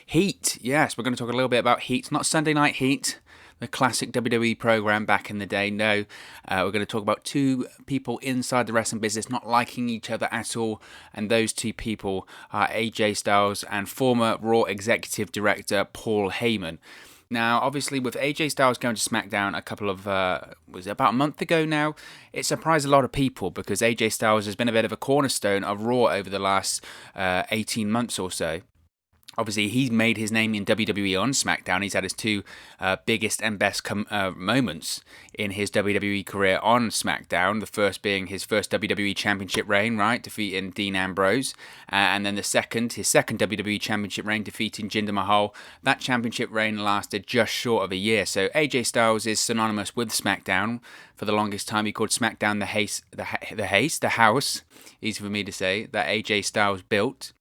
Heat, yes, we're going to talk a little bit about Heat, not Sunday Night Heat, the classic WWE program back in the day. No, we're going to talk about two people inside the wrestling business not liking each other at all, and those two people are AJ Styles and former Raw executive director Paul Heyman. Now, obviously, with AJ Styles going to SmackDown a couple of, was it about a month ago now? It surprised a lot of people because AJ Styles has been a bit of a cornerstone of Raw over the last 18 months or so. Obviously, he's made his name in WWE on SmackDown. He's had his two biggest and best moments in his WWE career on SmackDown. The first being his first WWE Championship reign, right, defeating Dean Ambrose. And then his second WWE Championship reign, defeating Jinder Mahal. That championship reign lasted just short of a year. So AJ Styles is synonymous with SmackDown. For the longest time, he called SmackDown the house, easy for me to say, that AJ Styles built.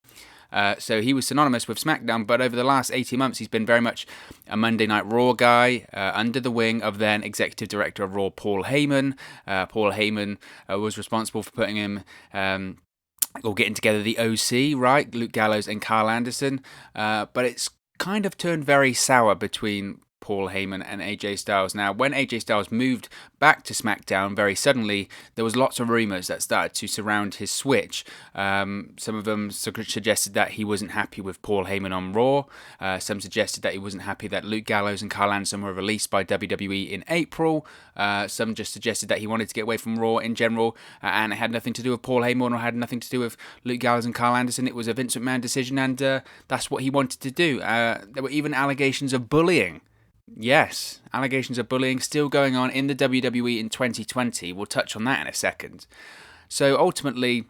So he was synonymous with SmackDown, but over the last 18 months, he's been very much a Monday Night Raw guy, under the wing of then Executive Director of Raw, Paul Heyman. Paul Heyman was responsible for putting him, or getting together the OC, right? Luke Gallows and Carl Anderson. But it's kind of turned very sour between Paul Heyman and AJ Styles. Now, when AJ Styles moved back to SmackDown very suddenly, there was lots of rumours that started to surround his switch. Some of them suggested that he wasn't happy with Paul Heyman on Raw. Some suggested that he wasn't happy that Luke Gallows and Carl Anderson were released by WWE in April. Some just suggested that he wanted to get away from Raw in general, and it had nothing to do with Paul Heyman or had nothing to do with Luke Gallows and Carl Anderson. It was a Vince McMahon decision, and that's what he wanted to do. There were even allegations of bullying. Yes, allegations of bullying still going on in the WWE in 2020. We'll touch on that in a second. So ultimately,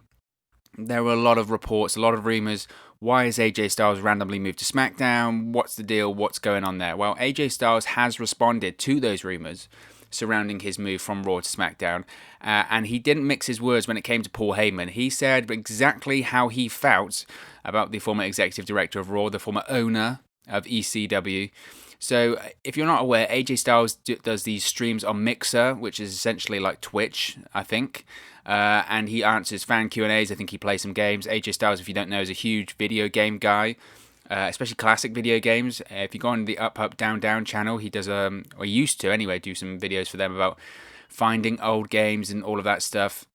there were a lot of reports, a lot of rumours. Why has AJ Styles randomly moved to SmackDown? What's the deal? What's going on there? Well, AJ Styles has responded to those rumours surrounding his move from Raw to SmackDown, and he didn't mix his words when it came to Paul Heyman. He said exactly how he felt about the former executive director of Raw, the former owner of ECW. So, if you're not aware, AJ Styles does these streams on Mixer, which is essentially like Twitch, I think. And he answers fan Q&As. I think he plays some games. AJ Styles, if you don't know, is a huge video game guy, especially classic video games. If you go on the Up, Up, Down, Down channel, he does, or he used to anyway, do some videos for them about finding old games and all of that stuff.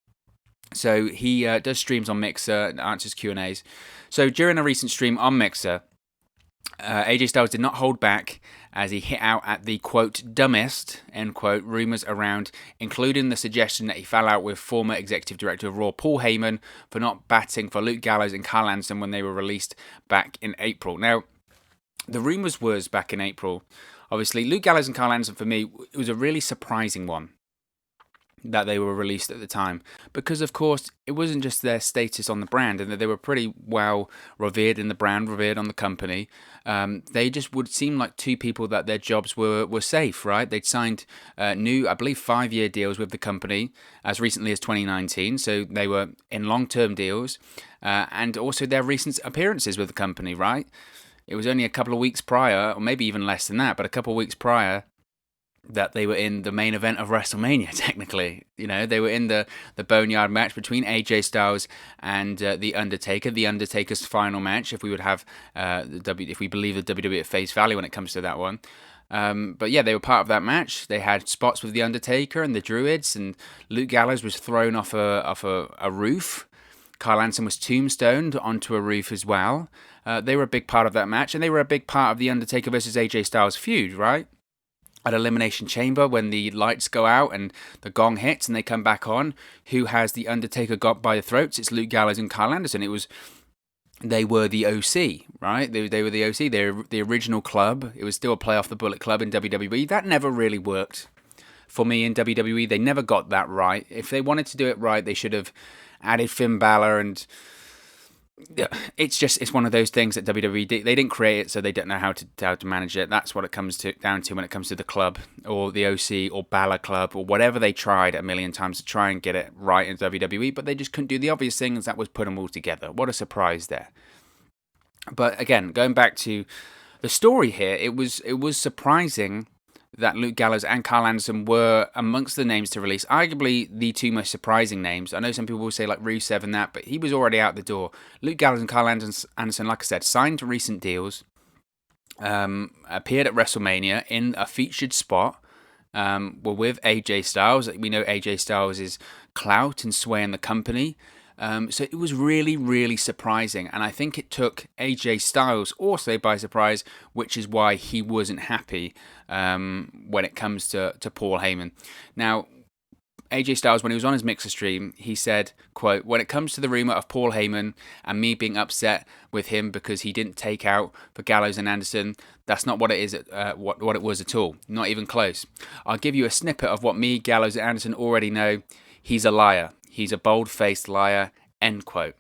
So, he does streams on Mixer and answers Q&As. So, during a recent stream on Mixer, AJ Styles did not hold back as he hit out at the, quote, dumbest, end quote, rumours around, including the suggestion that he fell out with former executive director of Raw, Paul Heyman, for not batting for Luke Gallows and Carl Anderson when they were released back in April. Now, the rumours was back in April, obviously, Luke Gallows and Carl Anderson, for me, it was a really surprising one that they were released at the time, because of course it wasn't just their status on the brand and that they were pretty well revered in the brand, revered on the company. They just would seem like two people that their jobs were safe, right? They'd signed new, I believe, 5-year deals with the company as recently as 2019, so they were in long-term deals, and also their recent appearances with the company, right? It was only a couple of weeks prior, or maybe even less than that, but a couple of weeks prior, that they were in the main event of WrestleMania, technically. You know, they were in the Boneyard match between AJ Styles and The Undertaker, The Undertaker's final match, if we would have, if we believe the WWE at face value when it comes to that one. But yeah, they were part of that match. They had spots with The Undertaker and the Druids, and Luke Gallows was thrown off a roof. Carl Anderson was tombstoned onto a roof as well. They were a big part of that match, and they were a big part of The Undertaker versus AJ Styles feud, right? At Elimination Chamber, when the lights go out and the gong hits and they come back on, who has the Undertaker got by the throats? It's Luke Gallows and Carl Anderson. They were the OC, right? They were the OC. They were the original club. It was still a play off the Bullet Club in WWE. That never really worked for me in WWE. They never got that right. If they wanted to do it right, they should have added Finn Balor, and it's one of those things that WWE did. They didn't create it, so they don't know how to manage it. That's what it comes down to when it comes to the club or the OC or Balor Club or whatever they tried a million times to try and get it right in WWE, but they just couldn't do the obvious things that was put them all together. What a surprise there! But again, going back to the story here, it was surprising that Luke Gallows and Carl Anderson were amongst the names to release, arguably the two most surprising names. I know some people will say like Rusev and that, but he was already out the door. Luke Gallows and Carl Anderson, like I said, signed recent deals. appeared at WrestleMania in a featured spot. Were with AJ Styles. We know AJ Styles is clout and sway in the company. So it was really, really surprising. And I think it took AJ Styles also by surprise, which is why he wasn't happy when it comes to Paul Heyman. Now, AJ Styles, when he was on his Mixer stream, he said, quote, "When it comes to the rumour of Paul Heyman and me being upset with him because he didn't take out for Gallows and Anderson, that's not what it is. What it was at all. Not even close. I'll give you a snippet of what me, Gallows, and Anderson already know. He's a liar. He's a bold-faced liar." End quote.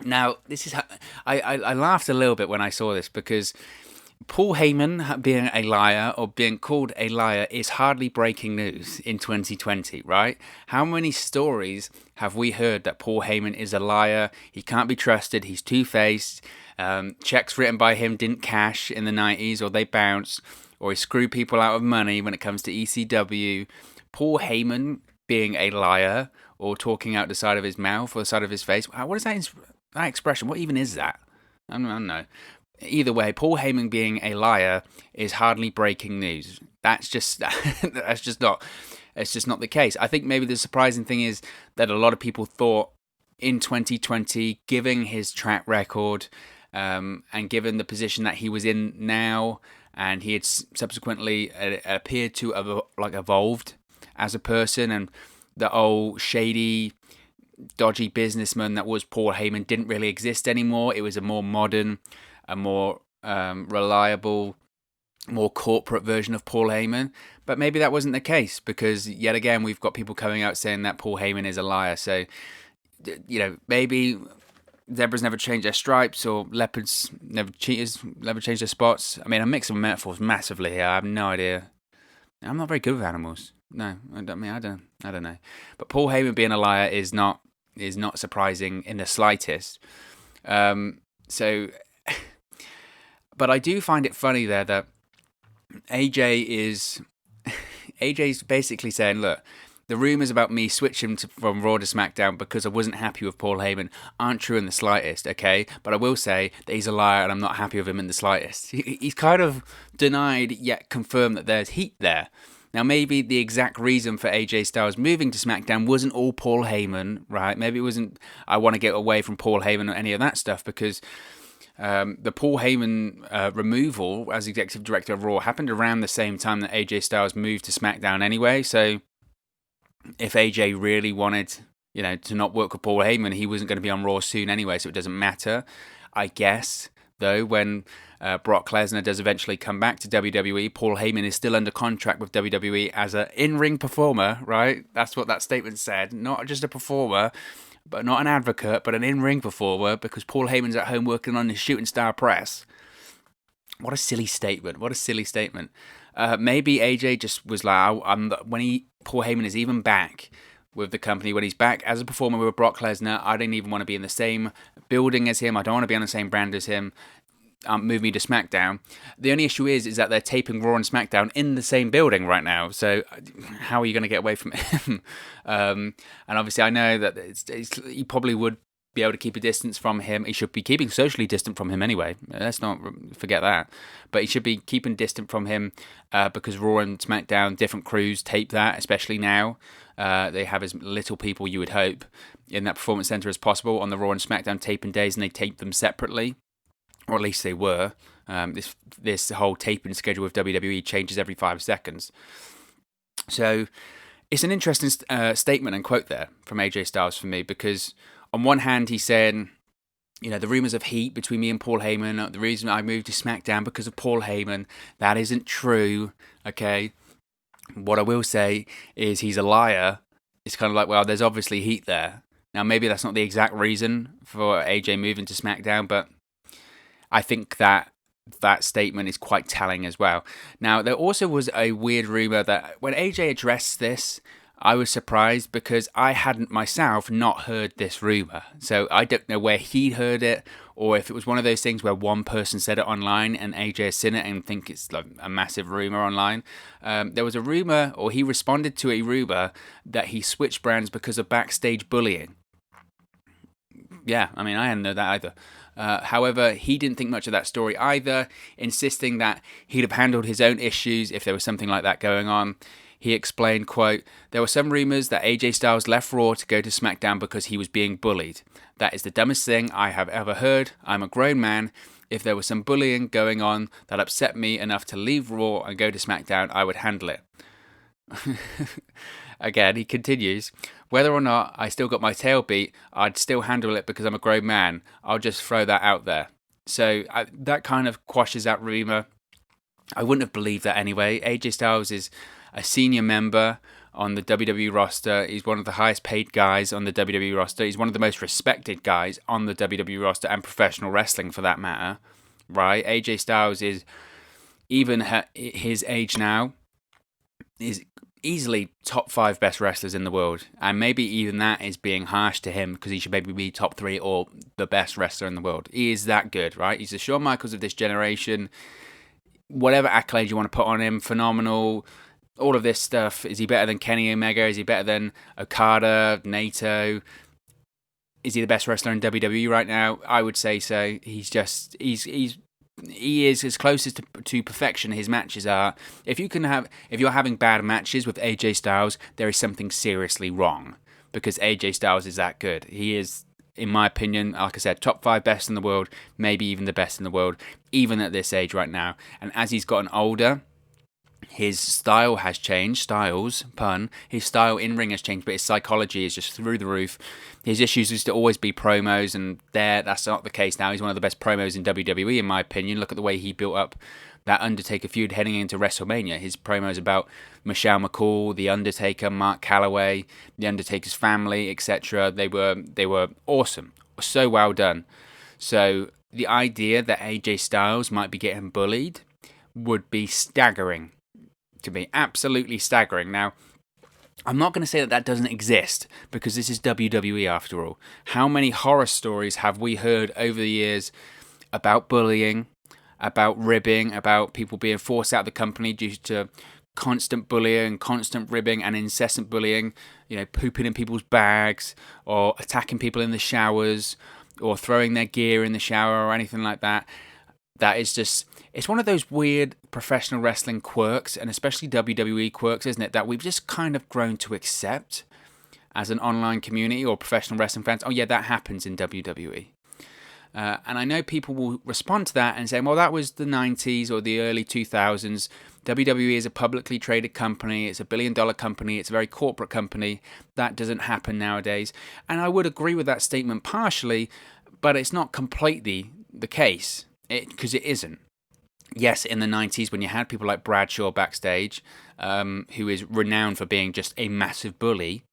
Now, this is how I laughed a little bit when I saw this because Paul Heyman being a liar or being called a liar is hardly breaking news in 2020, right? How many stories have we heard that Paul Heyman is a liar, he can't be trusted, he's two-faced, checks written by him didn't cash in the 90s or they bounced, or he screwed people out of money when it comes to ECW. Paul Heyman being a liar or talking out the side of his mouth or the side of his face. What is that expression? What even is that? I don't know. Either way, Paul Heyman being a liar is hardly breaking news. That's just not the case. I think maybe the surprising thing is that a lot of people thought in 2020, given his track record, and given the position that he was in now, and he had subsequently appeared to have evolved as a person, and the old shady, dodgy businessman that was Paul Heyman didn't really exist anymore. It was a more modern, a more reliable, more corporate version of Paul Heyman. But maybe that wasn't the case because, yet again, we've got people coming out saying that Paul Heyman is a liar. So, maybe zebras never change their stripes or cheetahs never change their spots. I mean, I'm mixing metaphors massively here. I have no idea. I'm not very good with animals. No, I don't know. But Paul Heyman being a liar is not surprising in the slightest. But I do find it funny there that AJ's basically saying, look, the rumours about me switching from Raw to SmackDown because I wasn't happy with Paul Heyman aren't true in the slightest, okay? But I will say that he's a liar and I'm not happy with him in the slightest. He's kind of denied yet confirmed that there's heat there. Now, maybe the exact reason for AJ Styles moving to SmackDown wasn't all Paul Heyman, right? Maybe it wasn't, I want to get away from Paul Heyman or any of that stuff because the Paul Heyman removal as executive director of Raw happened around the same time that AJ Styles moved to SmackDown anyway. So if AJ really wanted, to not work with Paul Heyman, he wasn't going to be on Raw soon anyway, so it doesn't matter. I guess, though, when Brock Lesnar does eventually come back to WWE, Paul Heyman is still under contract with WWE as an in-ring performer, right? That's what that statement said. Not just a performer, but not an advocate, but an in-ring performer, because Paul Heyman's at home working on his shooting star press. What a silly statement. Maybe AJ just was like, Paul Heyman is even back with the company, when he's back as a performer with Brock Lesnar, I didn't even want to be in the same building as him. I don't want to be on the same brand as him. Move me to SmackDown. The only issue is that they're taping Raw and SmackDown in the same building right now. So how are you going to get away from him? And obviously I know that he probably would be able to keep a distance from him. He should be keeping socially distant from him anyway. Let's not forget that. But he should be keeping distant from him because Raw and SmackDown, different crews tape that, especially now. They have as little people, you would hope, in that performance center as possible on the Raw and SmackDown taping days, and they tape them separately. Or at least they were. This whole taping schedule with WWE changes every 5 seconds. So it's an interesting statement and quote there from AJ Styles for me, because on one hand he's saying, the rumours of heat between me and Paul Heyman, the reason I moved to SmackDown because of Paul Heyman, that isn't true, okay? What I will say is he's a liar. It's kind of like, well, there's obviously heat there. Now, maybe that's not the exact reason for AJ moving to SmackDown, but I think that statement is quite telling as well. Now, there also was a weird rumor that when AJ addressed this, I was surprised because I hadn't myself not heard this rumor. So I don't know where he heard it, or if it was one of those things where one person said it online and AJ has seen it and think it's like a massive rumor online. There was a rumor, or he responded to a rumor, that he switched brands because of backstage bullying. Yeah, I mean, I hadn't know that either. However, he didn't think much of that story either, insisting that he'd have handled his own issues if there was something like that going on. He explained, quote, "There were some rumors that AJ Styles left Raw to go to SmackDown because he was being bullied. That is the dumbest thing I have ever heard. I'm a grown man. If there was some bullying going on that upset me enough to leave Raw and go to SmackDown, I would handle it." Again, he continues, "Whether or not I still got my tail beat, I'd still handle it because I'm a grown man. I'll just throw that out there." So that kind of quashes that rumour. I wouldn't have believed that anyway. AJ Styles is a senior member on the WWE roster. He's one of the highest paid guys on the WWE roster. He's one of the most respected guys on the WWE roster and professional wrestling for that matter, right? AJ Styles is, even his age now, is easily top 5 best wrestlers in the world. And maybe even that is being harsh to him because he should maybe be top 3 or the best wrestler in the world. He is that good, right? He's the Shawn Michaels of this generation. Whatever accolades you want to put on him, phenomenal. All of this stuff. Is he better than Kenny Omega? Is he better than Okada, Naito? Is he the best wrestler in WWE right now? I would say so. He is as close to perfection his matches are. If you're having bad matches with AJ Styles, there is something seriously wrong because AJ Styles is that good. He is, in my opinion, like I said, top 5 best in the world, maybe even the best in the world, even at this age right now. And as he's gotten older, his style has changed. Styles, pun. His style in ring has changed, but his psychology is just through the roof. His issues used to always be promos, and that's not the case now. He's one of the best promos in WWE, in my opinion. Look at the way he built up that Undertaker feud heading into WrestleMania. His promos about Michelle McCool, The Undertaker, Mark Calloway, The Undertaker's family, etc. They were awesome. So well done. So the idea that AJ Styles might be getting bullied would be staggering to me. Absolutely staggering. Now, I'm not going to say that doesn't exist because this is WWE after all. How many horror stories have we heard over the years about bullying, about ribbing, about people being forced out of the company due to constant bullying, constant ribbing and incessant bullying, pooping in people's bags or attacking people in the showers or throwing their gear in the shower or anything like that. That is just, it's one of those weird professional wrestling quirks, and especially WWE quirks, isn't it, that we've just kind of grown to accept as an online community or professional wrestling fans. Oh yeah, that happens in WWE. And I know people will respond to that and say, well, that was the 90s or the early 2000s. WWE is a publicly traded company. It's a billion-dollar company. It's a very corporate company. That doesn't happen nowadays. And I would agree with that statement partially, but it's not completely the case. Because it isn't. Yes, in the 90s, when you had people like Bradshaw backstage, who is renowned for being just a massive bully,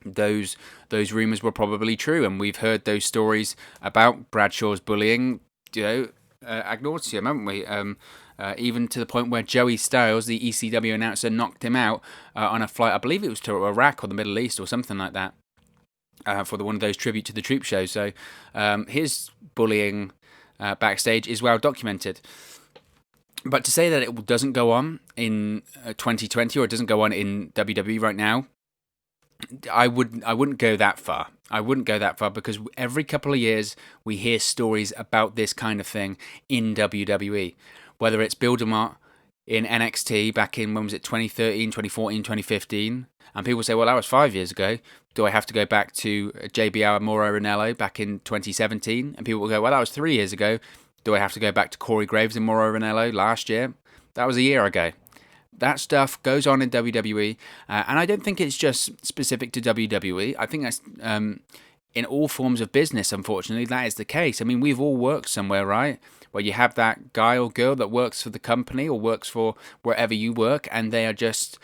those rumours were probably true, and we've heard those stories about Bradshaw's bullying, ad nauseum, haven't we? Even to the point where Joey Styles, the ECW announcer, knocked him out on a flight. I believe it was to Iraq or the Middle East or something like that, for one of those Tribute to the Troop shows. So his bullying backstage is well documented. But to say that it doesn't go on in 2020 or it doesn't go on in WWE right now, I wouldn't go that far. I wouldn't go that far because every couple of years we hear stories about this kind of thing in WWE. Whether it's Bill DeMott in NXT back in, when was it, 2013, 2014, 2015. And people say, well, that was 5 years ago. Do I have to go back to JBL and Mauro Ranallo back in 2017? And people will go, well, that was 3 years ago. Do I have to go back to Corey Graves and Mauro Ranallo last year? That was a year ago. That stuff goes on in WWE. And I don't think it's just specific to WWE. I think that's in all forms of business, unfortunately, that is the case. I mean, we've all worked somewhere, right? Where you have that guy or girl that works for the company or works for wherever you work, and they are just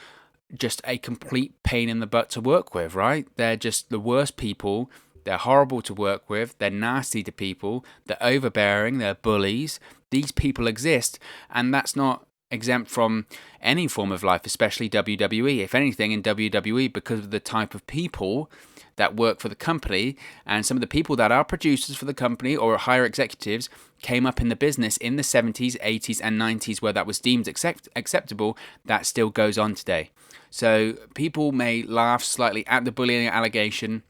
a complete pain in the butt to work with, right? They're just the worst people. They're horrible to work with. They're nasty to people. They're overbearing. They're bullies. These people exist, and that's not exempt from any form of life, especially WWE. If anything, in WWE, because of the type of people that work for the company and some of the people that are producers for the company or higher executives came up in the business in the 70s, 80s, and 90s where that was deemed acceptable, that still goes on today. So people may laugh slightly at the bullying allegation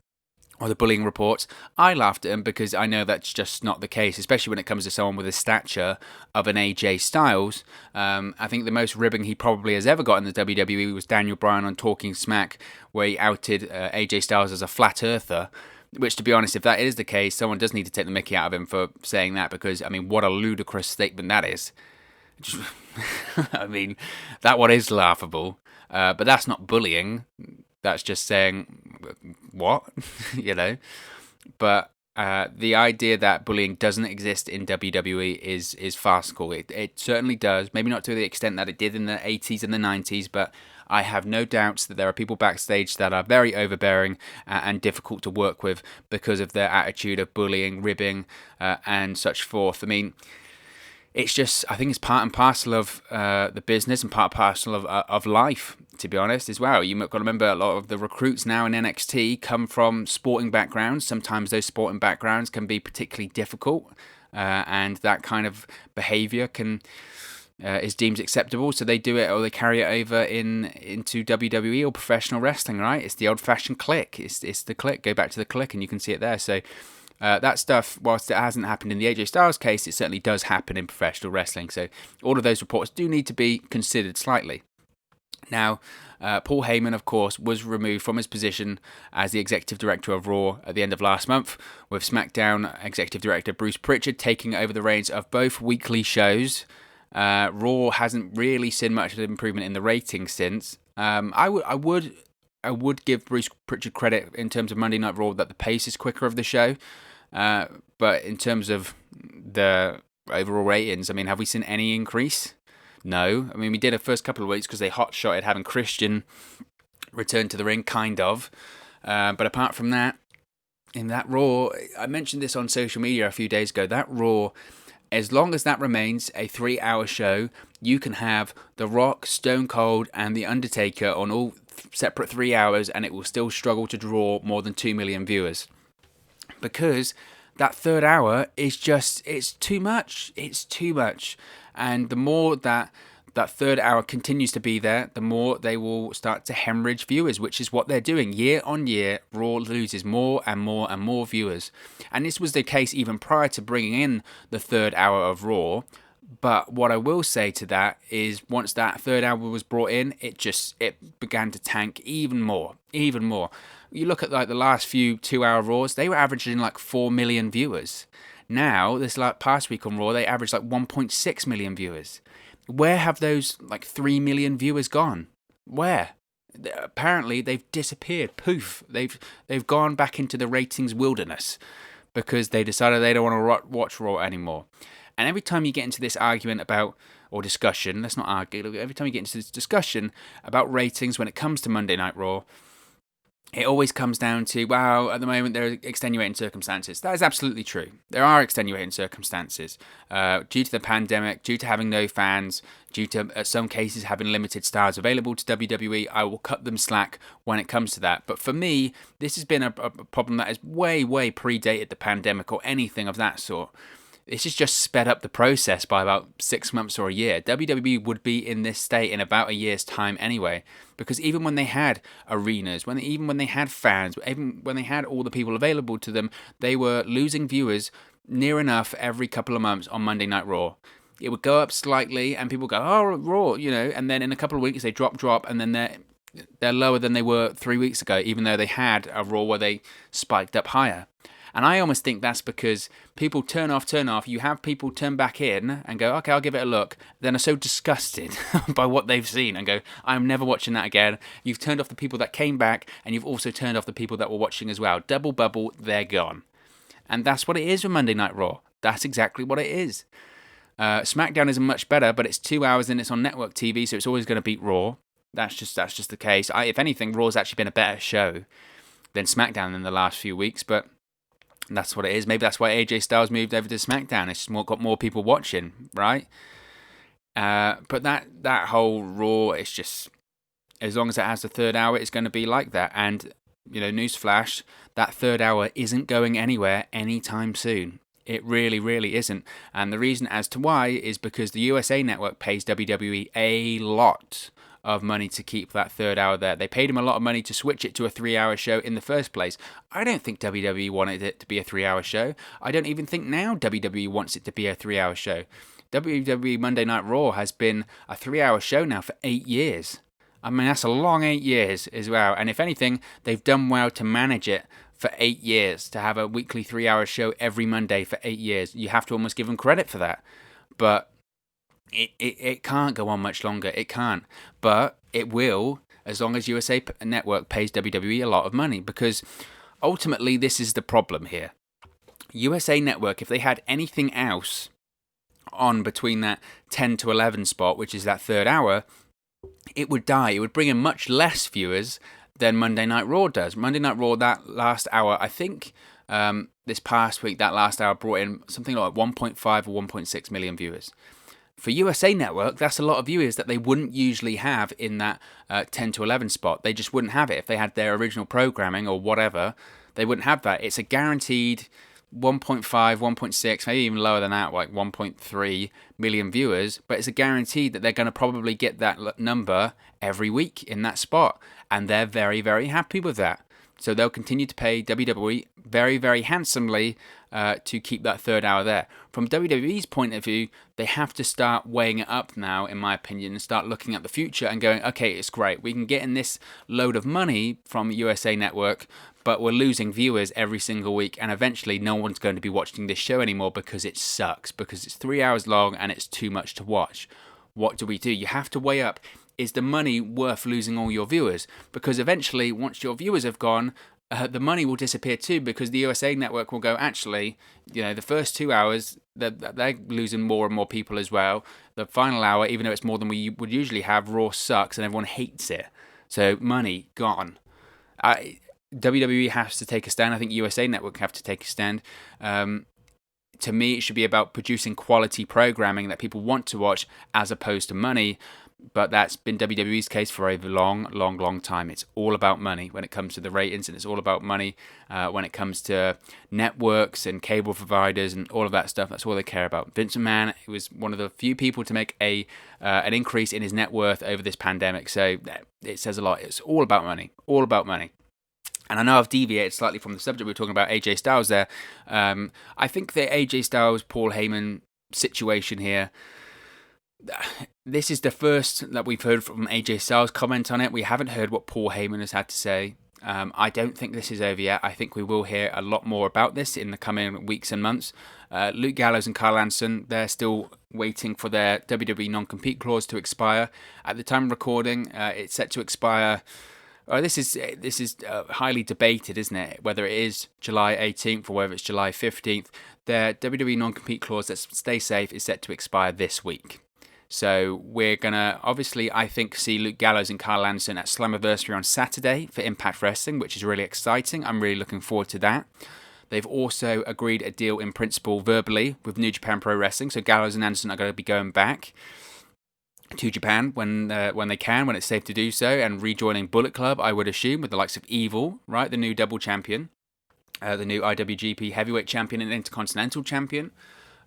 or the bullying reports, I laughed at them because I know that's just not the case, especially when it comes to someone with the stature of an AJ Styles. I think the most ribbing he probably has ever got in the WWE was Daniel Bryan on Talking Smack, where he outed AJ Styles as a flat earther. Which, to be honest, if that is the case, someone does need to take the mickey out of him for saying that, because, I mean, what a ludicrous statement that is. I mean, that one is laughable, but that's not bullying. That's just saying, what? you know? But the idea that bullying doesn't exist in WWE is farcical. It certainly does. Maybe not to the extent that it did in the 80s and the 90s, but I have no doubts that there are people backstage that are very overbearing and difficult to work with because of their attitude of bullying, ribbing, and such forth. I mean, it's just, I think it's part and parcel of the business and part and parcel of life, to be honest, as well. You've got to remember, a lot of the recruits now in NXT come from sporting backgrounds. Sometimes those sporting backgrounds can be particularly difficult, and that kind of behaviour is deemed acceptable, so they do it, or they carry it over into WWE or professional wrestling, right? It's the old-fashioned click. It's the click. Go back to the click, and you can see it there. So that stuff, whilst it hasn't happened in the AJ Styles case, it certainly does happen in professional wrestling. So all of those reports do need to be considered slightly. Now, Paul Heyman, of course, was removed from his position as the executive director of Raw at the end of last month, with SmackDown executive director Bruce Pritchard taking over the reins of both weekly shows. Raw hasn't really seen much of an improvement in the ratings since. I would give Bruce Pritchard credit in terms of Monday Night Raw that the pace is quicker of the show. But in terms of the overall ratings, I mean, have we seen any increase? No. I mean, we did the first couple of weeks because they hot-shotted having Christian return to the ring, kind of. But apart from that, in that Raw, I mentioned this on social media a few days ago, that Raw, as long as that remains a 3-hour show, you can have The Rock, Stone Cold, and The Undertaker on all separate 3 hours, and it will still struggle to draw more than 2 million viewers. Because that third hour is just, it's too much. It's too much. And the more that third hour continues to be there, the more they will start to hemorrhage viewers, which is what they're doing. Year on year, Raw loses more and more and more viewers. And this was the case even prior to bringing in the third hour of Raw. But what I will say to that is, once that third hour was brought in, it began to tank even more. You look at like the last few 2-hour Raws, they were averaging like 4 million viewers. Now, this past week on Raw, they averaged like 1.6 million viewers. Where have those like 3 million viewers gone? Where? Apparently, they've disappeared. Poof. They've gone back into the ratings wilderness because they decided they don't want to watch Raw anymore. And every time you get into this argument about, or discussion, let's not argue, every time you get into this discussion about ratings when it comes to Monday Night Raw, it always comes down to, well, at the moment there are extenuating circumstances. That is absolutely true. There are extenuating circumstances due to the pandemic, due to having no fans, due to some cases having limited stars available to WWE. I will cut them slack when it comes to that. But for me, this has been a problem that has way, way predated the pandemic or anything of that sort. This has just sped up the process by about 6 months or a year. WWE would be in this state in about a year's time anyway, because even when they had arenas, even when they had fans, even when they had all the people available to them, they were losing viewers near enough every couple of months on Monday Night Raw. It would go up slightly, and people go, "Oh, Raw," and then in a couple of weeks they drop, and then they're lower than they were 3 weeks ago, even though they had a Raw where they spiked up higher. And I almost think that's because people turn off. You have people turn back in and go, okay, I'll give it a look. Then are so disgusted by what they've seen and go, I'm never watching that again. You've turned off the people that came back, and you've also turned off the people that were watching as well. Double bubble, they're gone. And that's what it is with Monday Night Raw. That's exactly what it is. SmackDown isn't much better, but it's 2 hours and it's on network TV, so it's always going to beat Raw. That's just the case. If anything, Raw's actually been a better show than SmackDown in the last few weeks, but that's what it is. Maybe that's why AJ Styles moved over to SmackDown. It's just got more people watching, right? But that whole Raw, it's just, as long as it has the third hour, it's going to be like that. And, newsflash, that third hour isn't going anywhere anytime soon. It really, really isn't. And the reason as to why is because the USA Network pays WWE a lot of money to keep that third hour there. They paid him a lot of money to switch it to a 3-hour show in the first place. I don't think WWE wanted it to be a 3-hour show. I don't even think now WWE wants it to be a 3-hour show. WWE Monday Night Raw has been a 3-hour show now for 8 years. I mean, that's a long 8 years as well. And if anything, they've done well to manage it for 8 years, to have a weekly 3-hour show every Monday for 8 years. You have to almost give them credit for that. But it can't go on much longer. It can't. But it will, as long as USA Network pays WWE a lot of money. Because ultimately, this is the problem here. USA Network, if they had anything else on between that 10 to 11 spot, which is that third hour, it would die. It would bring in much less viewers than Monday Night Raw does. Monday Night Raw, that last hour, I think this past week, that last hour brought in something like 1.5 or 1.6 million viewers. For USA Network, that's a lot of viewers that they wouldn't usually have in that 10 to 11 spot. They just wouldn't have it. If they had their original programming or whatever, they wouldn't have that. It's a guaranteed 1.5, 1.6, maybe even lower than that, like 1.3 million viewers, but it's a guarantee that they're going to probably get that number every week in that spot, and they're very, very happy with that. So they'll continue to pay WWE very, very handsomely to keep that third hour there. From WWE's point of view, they have to start weighing it up now, in my opinion, and start looking at the future and going, okay, it's great. We can get in this load of money from USA Network, but we're losing viewers every single week, and eventually no one's going to be watching this show anymore because it sucks, because it's 3 hours long and it's too much to watch. What do? You have to weigh up, is the money worth losing all your viewers? Because eventually, once your viewers have gone, the money will disappear too, because the USA Network will go, actually, the first 2 hours, they're losing more and more people as well. The final hour, even though it's more than we would usually have, Raw sucks and everyone hates it. So money gone. WWE has to take a stand. I think USA Network have to take a stand. To me, it should be about producing quality programming that people want to watch as opposed to money. But that's been WWE's case for a long, long, long time. It's all about money when it comes to the ratings, and it's all about money when it comes to networks and cable providers and all of that stuff. That's all they care about. Vince McMahon was one of the few people to make an increase in his net worth over this pandemic. So it says a lot. It's all about money. All about money. And I know I've deviated slightly from the subject. We were talking about AJ Styles there. I think the AJ Styles, Paul Heyman situation here, this is the first that we've heard from AJ Styles comment on it. We haven't heard what Paul Heyman has had to say. I don't think this is over yet. I think we will hear a lot more about this in the coming weeks and months. Luke Gallows and Carl Anderson, they're still waiting for their WWE non-compete clause to expire. At the time of recording, it's set to expire. This is highly debated, isn't it? Whether it is July 18th or whether it's July 15th. Their WWE non-compete clause, let's stay safe, is set to expire this week. So we're going to, obviously, I think, see Luke Gallows and Carl Anderson at Slammiversary on Saturday for Impact Wrestling, which is really exciting. I'm really looking forward to that. They've also agreed a deal in principle verbally with New Japan Pro Wrestling. So Gallows and Anderson are going to be going back to Japan when they can, when it's safe to do so, and rejoining Bullet Club, I would assume, with the likes of Evil, right, the new double champion, the new IWGP Heavyweight Champion and Intercontinental Champion,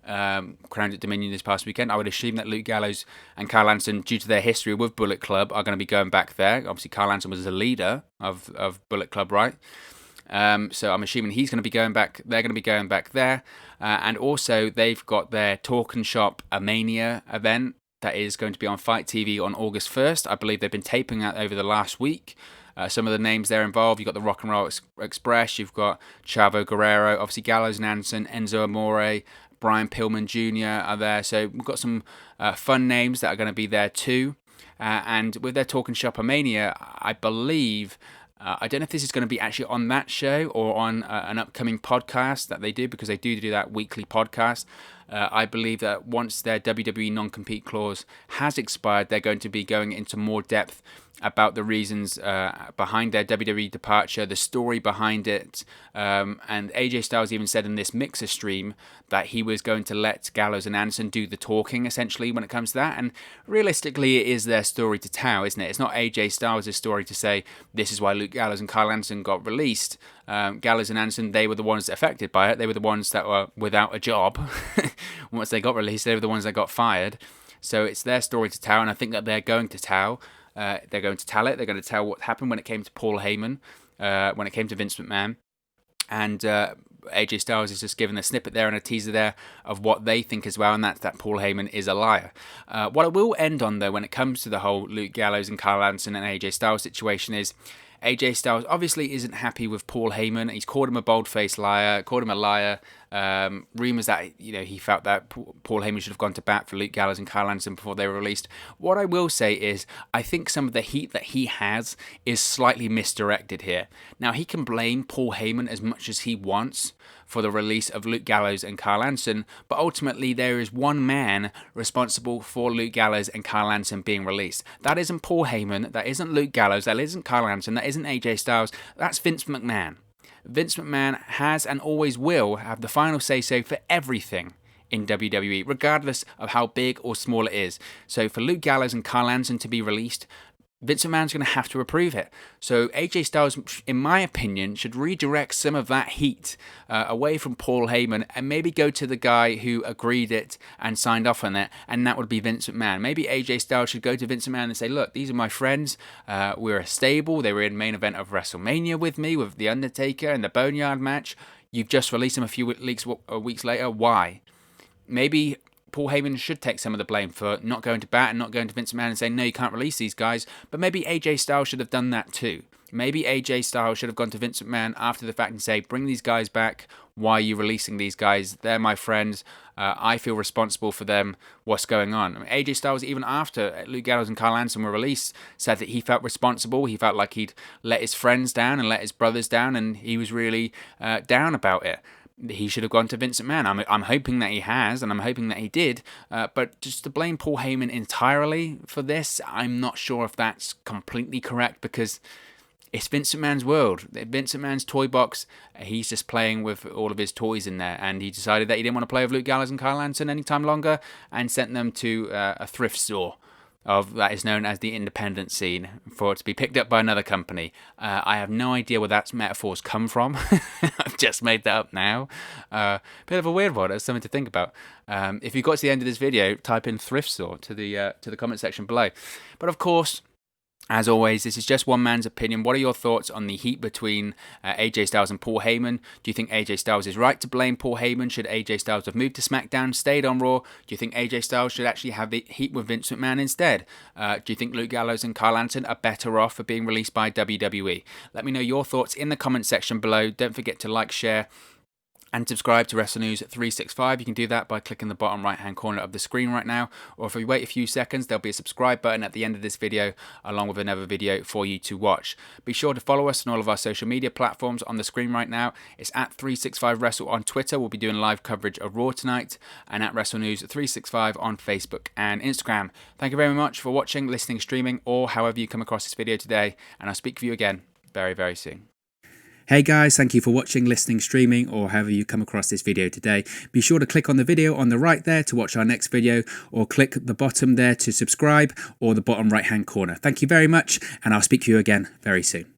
crowned at Dominion this past weekend. I would assume that Luke Gallows and Carl Anderson, due to their history with Bullet Club, are going to be going back there. Obviously, Carl Anderson was the leader of Bullet Club, right? So I'm assuming he's going to be going back. They're going to be going back there, and also they've got their Talk and Shop A Mania event that is going to be on Fight TV on August 1st. I believe they've been taping that over the last week. Some of the names there involved, you've got the Rock and Roll Express, you've got Chavo Guerrero, obviously Gallows and Anderson, Enzo Amore, Brian Pillman Jr. are there. So we've got some fun names that are going to be there too. And with their Talk and Shop A Mania, I believe, I don't know if this is going to be actually on that show or on an upcoming podcast that they do, because they do that weekly podcast. I believe that once their WWE non-compete clause has expired, they're going to be going into more depth about the reasons behind their WWE departure, the story behind it. And AJ Styles even said in this Mixer stream that he was going to let Gallows and Anderson do the talking, essentially, when it comes to that. And realistically, it is their story to tell, isn't it? It's not AJ Styles' story to say, this is why Luke Gallows and Carl Anderson got released. Gallows and Anderson, they were the ones affected by it. They were the ones that were without a job. Once they got released, they were the ones that got fired. So it's their story to tell, and I think that they're going to tell. They're going to tell it. They're going to tell what happened when it came to Paul Heyman, when it came to Vince McMahon. And AJ Styles is just given a snippet there and a teaser there of what they think as well, and that's that Paul Heyman is a liar. What I will end on, though, when it comes to the whole Luke Gallows and Kyle Anderson and AJ Styles situation is AJ Styles obviously isn't happy with Paul Heyman. He's called him a bold-faced liar, called him a liar. Rumours that he felt that Paul Heyman should have gone to bat for Luke Gallows and Kyle Anderson before they were released. What I will say is I think some of the heat that he has is slightly misdirected here. Now, he can blame Paul Heyman as much as he wants for the release of Luke Gallows and Kyle Anderson, but ultimately there is one man responsible for Luke Gallows and Kyle Anderson being released. That isn't Paul Heyman, that isn't Luke Gallows, that isn't Kyle Anderson, that isn't AJ Styles, that's Vince McMahon. Vince McMahon has and always will have the final say-so for everything in WWE, regardless of how big or small it is. So for Luke Gallows and Kyle Anderson to be released, Vince McMahon's going to have to approve it. So AJ Styles, in my opinion, should redirect some of that heat away from Paul Heyman and maybe go to the guy who agreed it and signed off on it, and that would be Vince McMahon. Maybe AJ Styles should go to Vince McMahon and say, look, these are my friends. We're a stable. They were in main event of WrestleMania with me, with The Undertaker and the Boneyard match. You've just released them a few weeks later. Why? Maybe Paul Heyman should take some of the blame for not going to bat and not going to Vince McMahon and saying, no, you can't release these guys. But maybe AJ Styles should have done that too. Maybe AJ Styles should have gone to Vince McMahon after the fact and say, bring these guys back. Why are you releasing these guys? They're my friends. I feel responsible for them. What's going on? I mean, AJ Styles, even after Luke Gallows and Kyle Anderson were released, said that he felt responsible. He felt like he'd let his friends down and let his brothers down, and he was really down about it. He should have gone to Vince McMahon. I'm hoping that he has, and I'm hoping that he did. But just to blame Paul Heyman entirely for this, I'm not sure if that's completely correct, because it's Vince McMahon's world. Vince McMahon's toy box. He's just playing with all of his toys in there, and he decided that he didn't want to play with Luke Gallows and Kyle Anderson any time longer, and sent them to a thrift store that is known as the independent scene for it to be picked up by another company. I have no idea where that metaphor's come from. I've just made that up now. Bit of a weird one. It's something to think about. If you got to the end of this video, type in thrift store to the comment section below. But of course, as always, this is just one man's opinion. What are your thoughts on the heat between AJ Styles and Paul Heyman? Do you think AJ Styles is right to blame Paul Heyman? Should AJ Styles have moved to SmackDown, stayed on Raw? Do you think AJ Styles should actually have the heat with Vince McMahon instead? Do you think Luke Gallows and Kyle Anderson are better off for being released by WWE? Let me know your thoughts in the comment section below. Don't forget to like, share, and subscribe to Wrestle News 365. You can do that by clicking the bottom right hand corner of the screen right now, or if you wait a few seconds, there'll be a subscribe button at the end of this video along with another video for you to watch. Be sure to follow us on all of our social media platforms on the screen right now. It's at 365Wrestle on Twitter. We'll be doing live coverage of Raw tonight, and at Wrestle News 365 on Facebook and Instagram. Thank you very much for watching, listening, streaming, or however you come across this video today, and I'll speak with you again very, very soon. Hey guys, thank you for watching, listening, streaming, or however you come across this video today. Be sure to click on the video on the right there to watch our next video, or click the bottom there to subscribe, or the bottom right hand corner. Thank you very much, and I'll speak to you again very soon.